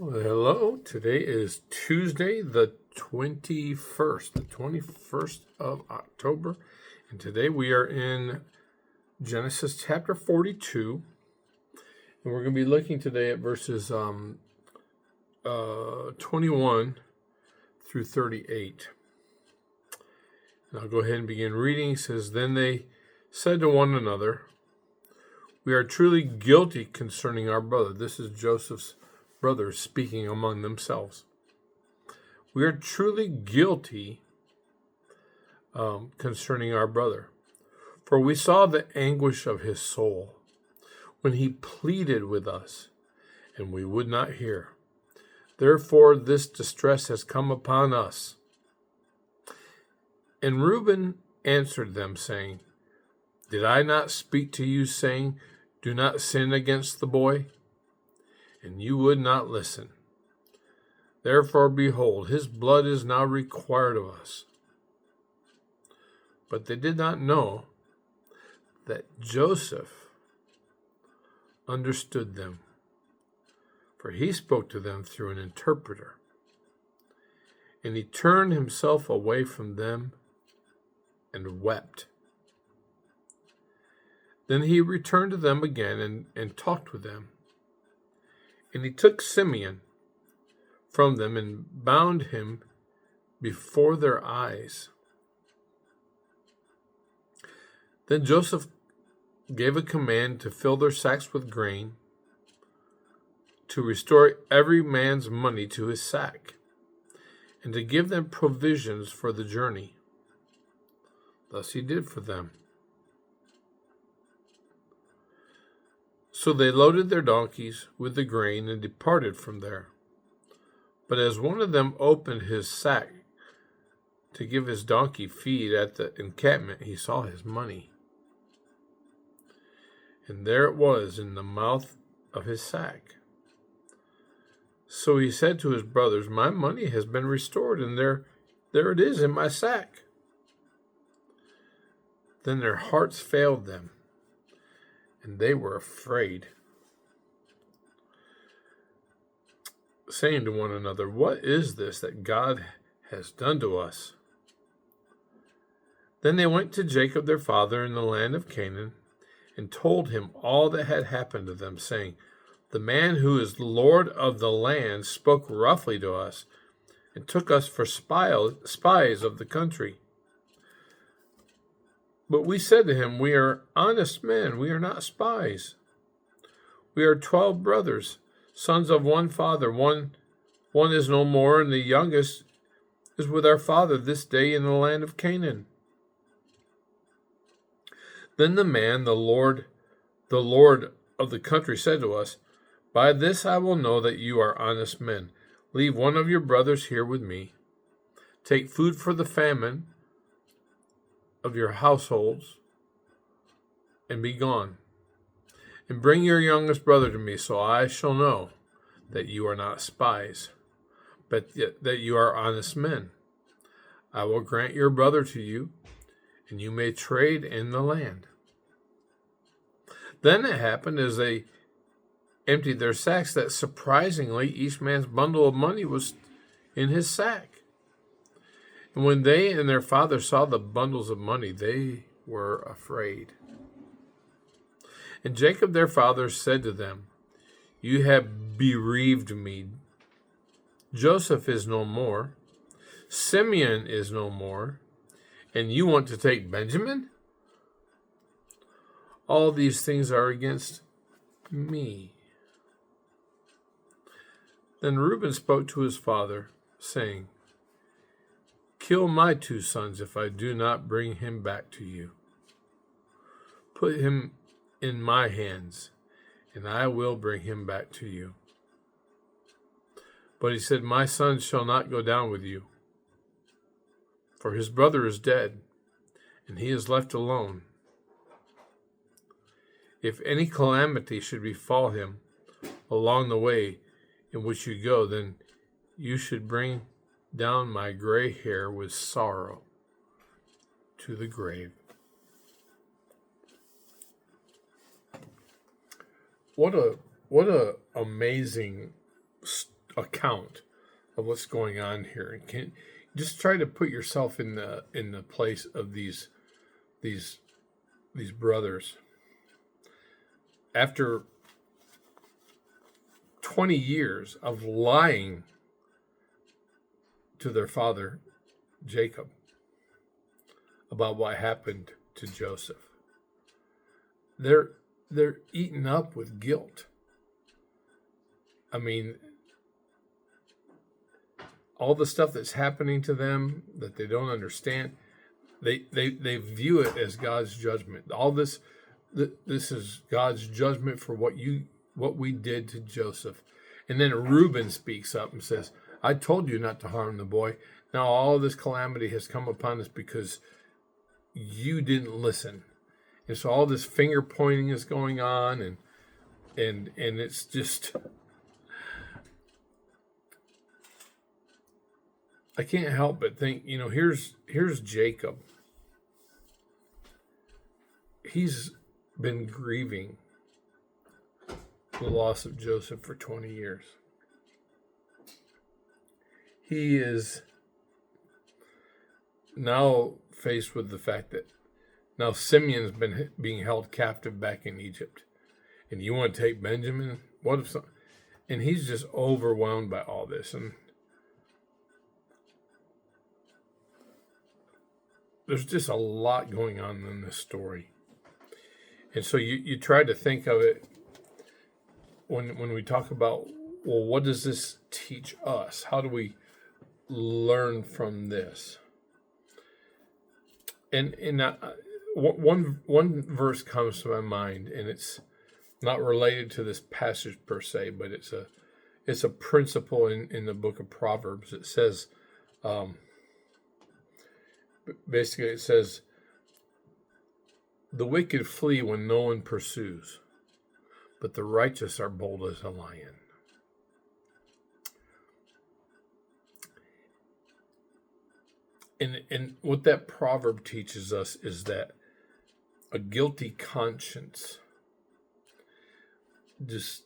Well, hello. Today is Tuesday, the 21st of October. And today we are in Genesis chapter 42. And we're going to be looking today at verses 21 through 38. And I'll go ahead and begin reading. It says, Then they said to one another, We are truly guilty concerning our brother. This is Joseph's brothers speaking among themselves. We are truly guilty concerning our brother. For we saw the anguish of his soul when he pleaded with us, and we would not hear. Therefore this distress has come upon us. And Reuben answered them, saying, Did I not speak to you, saying, Do not sin against the boy? And you would not listen. Therefore, behold, his blood is now required of us. But they did not know that Joseph understood them, for he spoke to them through an interpreter. And he turned himself away from them and wept. Then he returned to them again and talked with them. And he took Simeon from them and bound him before their eyes. Then Joseph gave a command to fill their sacks with grain, to restore every man's money to his sack, and to give them provisions for the journey. Thus he did for them. So they loaded their donkeys with the grain and departed from there. But as one of them opened his sack to give his donkey feed at the encampment, he saw his money. And there it was in the mouth of his sack. So he said to his brothers, My money has been restored, and there it is in my sack. Then their hearts failed them, and they were afraid, saying to one another, What is this that God has done to us? Then they went to Jacob their father in the land of Canaan, and told him all that had happened to them, saying, The man who is Lord of the land spoke roughly to us, and took us for spies of the country. But we said to him, We are honest men, we are not spies. We are 12 brothers, sons of one father. One is no more, and the youngest is with our father this day in the land of Canaan. Then the man, the Lord of the country, said to us, By this I will know that you are honest men. Leave one of your brothers here with me. Take food for the famine of your households, and be gone. And bring your youngest brother to me, so I shall know that you are not spies, but that you are honest men. I will grant your brother to you, and you may trade in the land. Then it happened, as they emptied their sacks, that surprisingly each man's bundle of money was in his sack. And when they and their father saw the bundles of money, they were afraid. And Jacob their father said to them, You have bereaved me. Joseph is no more. Simeon is no more. And you want to take Benjamin? All these things are against me. Then Reuben spoke to his father, saying, Kill my 2 sons if I do not bring him back to you. Put him in my hands, and I will bring him back to you. But he said, My son shall not go down with you, for his brother is dead, and he is left alone. If any calamity should befall him along the way in which you go, then you should bring down my gray hair with sorrow to the grave. What a amazing account of what's going on here, and can just try to put yourself in the place of these brothers. After 20 years of lying to their father Jacob about what happened to Joseph, they're eaten up with guilt. I mean, all the stuff that's happening to them that they don't understand, they view it as God's judgment. All this is God's judgment for what we did to Joseph. And then Reuben speaks up and says, I told you not to harm the boy. Now all this calamity has come upon us because you didn't listen. And so all this finger pointing is going on, and it's just, I can't help but think, here's Jacob. He's been grieving the loss of Joseph for 20 years. He is now faced with the fact that now Simeon's been being held captive back in Egypt. And you want to take Benjamin? What if some? And he's just overwhelmed by all this. And there's just a lot going on in this story. And so you try to think of it when we talk about, well, what does this teach us? How do we learn from this? And one verse comes to my mind, and it's not related to this passage per se, but it's a principle in the book of Proverbs. It says, basically, it says, the wicked flee when no one pursues, but the righteous are bold as a lion. And what that proverb teaches us is that a guilty conscience just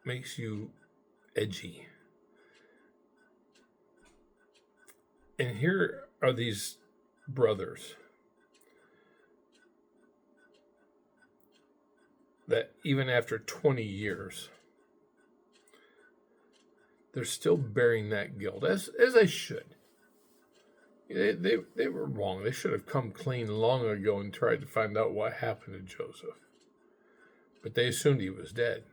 makes you edgy. And here are these brothers that even after 20 years, they're still bearing that guilt, as they should. They were wrong. They should have come clean long ago and tried to find out what happened to Joseph. But they assumed he was dead.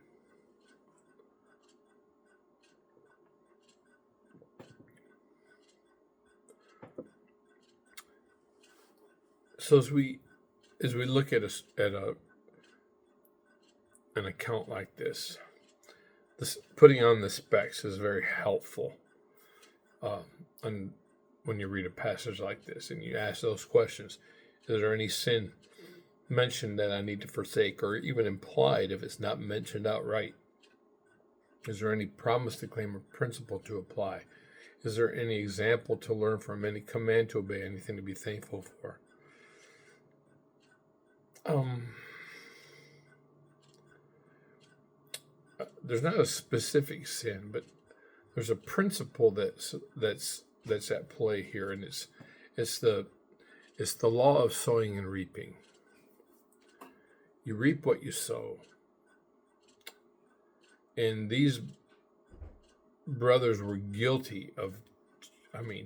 So as we look at an account like this putting on the specs is very helpful. And when you read a passage like this and you ask those questions, is there any sin mentioned that I need to forsake, or even implied if it's not mentioned outright? Is there any promise to claim, or principle to apply? Is there any example to learn from, any command to obey, anything to be thankful for? There's not a specific sin, but there's a principle that's at play here, and it's the law of sowing and reaping. You reap what you sow. And these brothers were guilty of,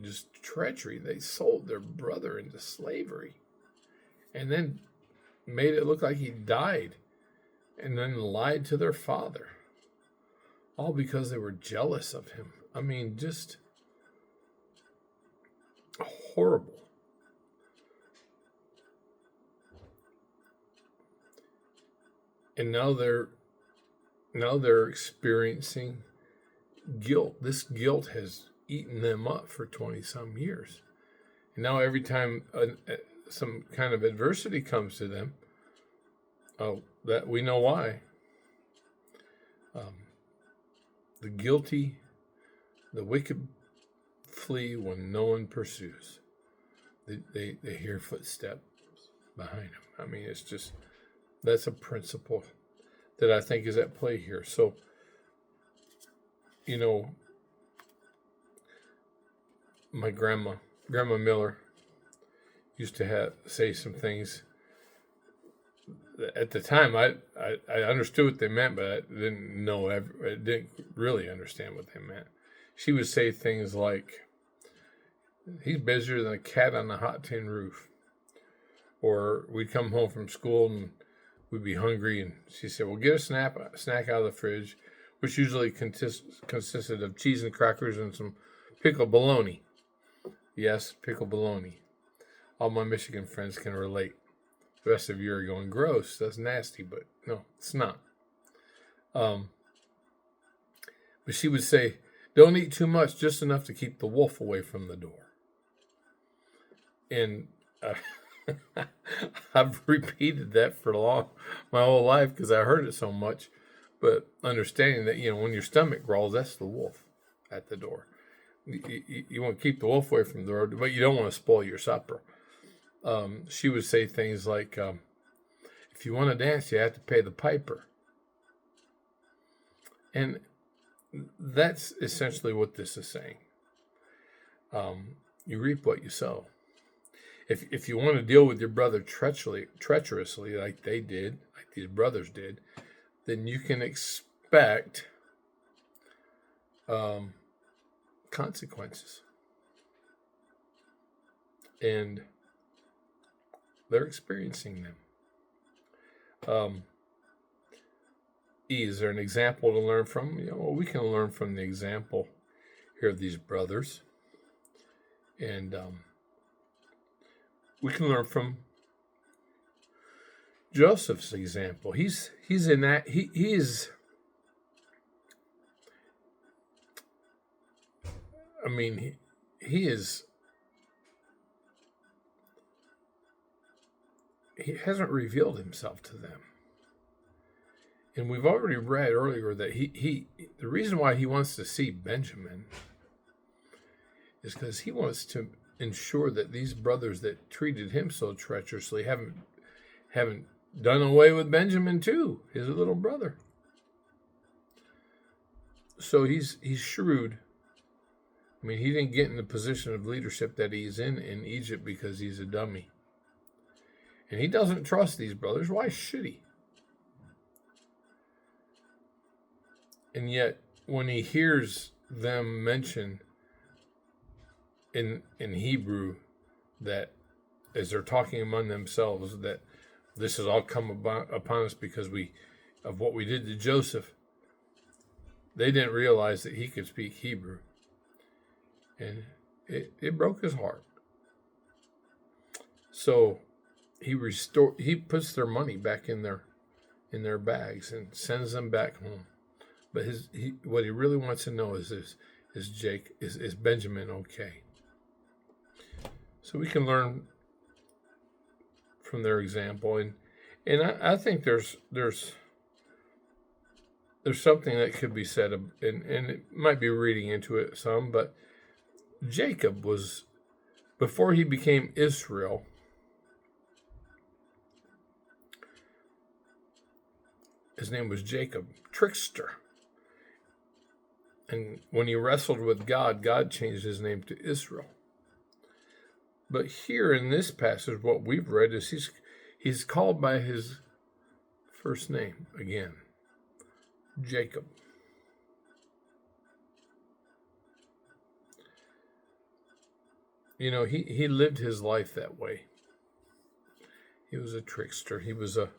just treachery. They sold their brother into slavery and then made it look like he died, and then lied to their father, all because they were jealous of him. Just horrible. And now they're experiencing guilt. This guilt has eaten them up for 20 some years. And now every time some kind of adversity comes to them, that we know why. The guilty, the wicked flee when no one pursues. They hear footsteps behind them. It's just, that's a principle that I think is at play here. So, you know, my Grandma Miller, used to say some things. At the time, I understood what they meant, but I didn't really understand what they meant. She would say things like, "He's busier than a cat on a hot tin roof," or we'd come home from school and we'd be hungry, and she said, "Well, get a snack out of the fridge," which usually consisted of cheese and crackers and some pickled bologna. Yes, pickled bologna. All my Michigan friends can relate. The rest of you are going, gross, that's nasty, but no, it's not. But she would say, don't eat too much, just enough to keep the wolf away from the door. And I've repeated that for my whole life because I heard it so much. But understanding that, when your stomach growls, that's the wolf at the door. You want to keep the wolf away from the door, but you don't want to spoil your supper. She would say things like, if you want to dance, you have to pay the piper. And that's essentially what this is saying. You reap what you sow. If you want to deal with your brother treacherously, like they did, like these brothers did, then you can expect consequences. And they're experiencing them. Is there an example to learn from? We can learn from the example here of these brothers. And we can learn from Joseph's example. He's in that he is. I mean, he is. He hasn't revealed himself to them. And we've already read earlier that the reason why he wants to see Benjamin is because he wants to ensure that these brothers that treated him so treacherously haven't done away with Benjamin too, his little brother. So he's shrewd. I mean, he didn't get in the position of leadership that he's in Egypt because he's a dummy. And he doesn't trust these brothers. Why should he? And yet, when he hears them mention in Hebrew that, as they're talking among themselves, that this has all come upon us because of what we did to Joseph, they didn't realize that he could speak Hebrew. And it broke his heart. So he puts their money back in their bags and sends them back home. But what he really wants to know is Benjamin okay? So we can learn from their example, and I think there's something that could be said, and it might be reading into it some, but Jacob was, before he became Israel, his name was Jacob, trickster. And when he wrestled with God, God changed his name to Israel. But here in this passage, what we've read is he's called by his first name again, Jacob. He lived his life that way. He was a trickster. He was a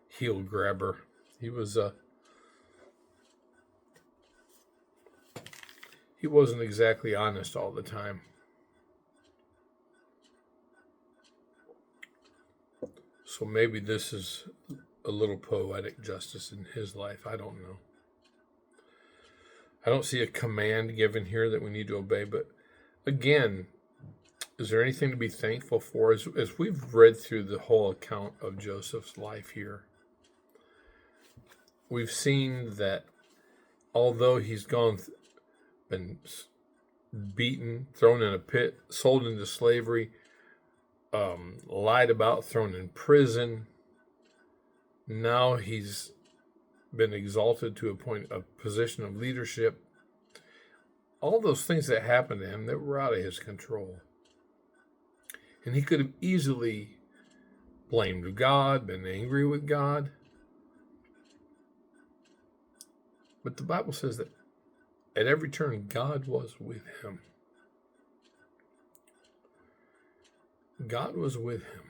heel grabber. He wasn't exactly honest all the time. So maybe this is a little poetic justice in his life. I don't know. I don't see a command given here that we need to obey, but again, is there anything to be thankful for? As we've read through the whole account of Joseph's life here, we've seen that although he's been beaten, thrown in a pit, sold into slavery, lied about, thrown in prison, now he's been exalted to a position of leadership. all those things that happened to him that were out of his control. And he could have easily blamed God, been angry with God. But the Bible says that at every turn, God was with him. God was with him.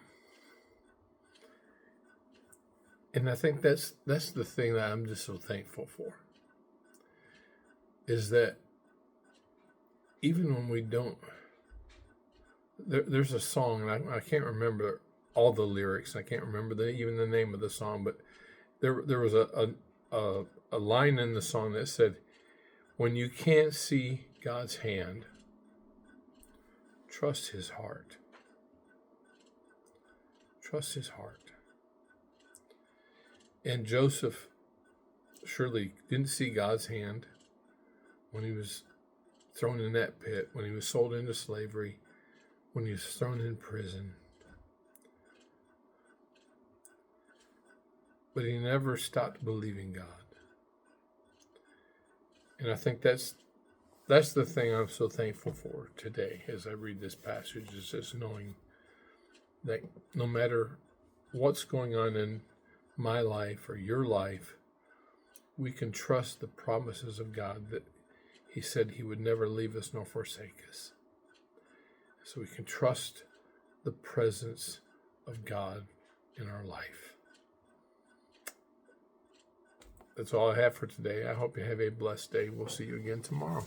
And I think that's the thing that I'm just so thankful for. Is that even when we don't, there's a song, and I can't remember all the lyrics. I can't remember even the name of the song, but there was a line in the song that said, "When you can't see God's hand, trust his heart." Trust his heart. And Joseph surely didn't see God's hand when he was thrown in that pit, when he was sold into slavery, when he was thrown in prison. But he never stopped believing God. And I think that's the thing I'm so thankful for today as I read this passage, is just knowing that no matter what's going on in my life or your life, we can trust the promises of God, that he said he would never leave us nor forsake us. So we can trust the presence of God in our life. That's all I have for today. I hope you have a blessed day. We'll see you again tomorrow.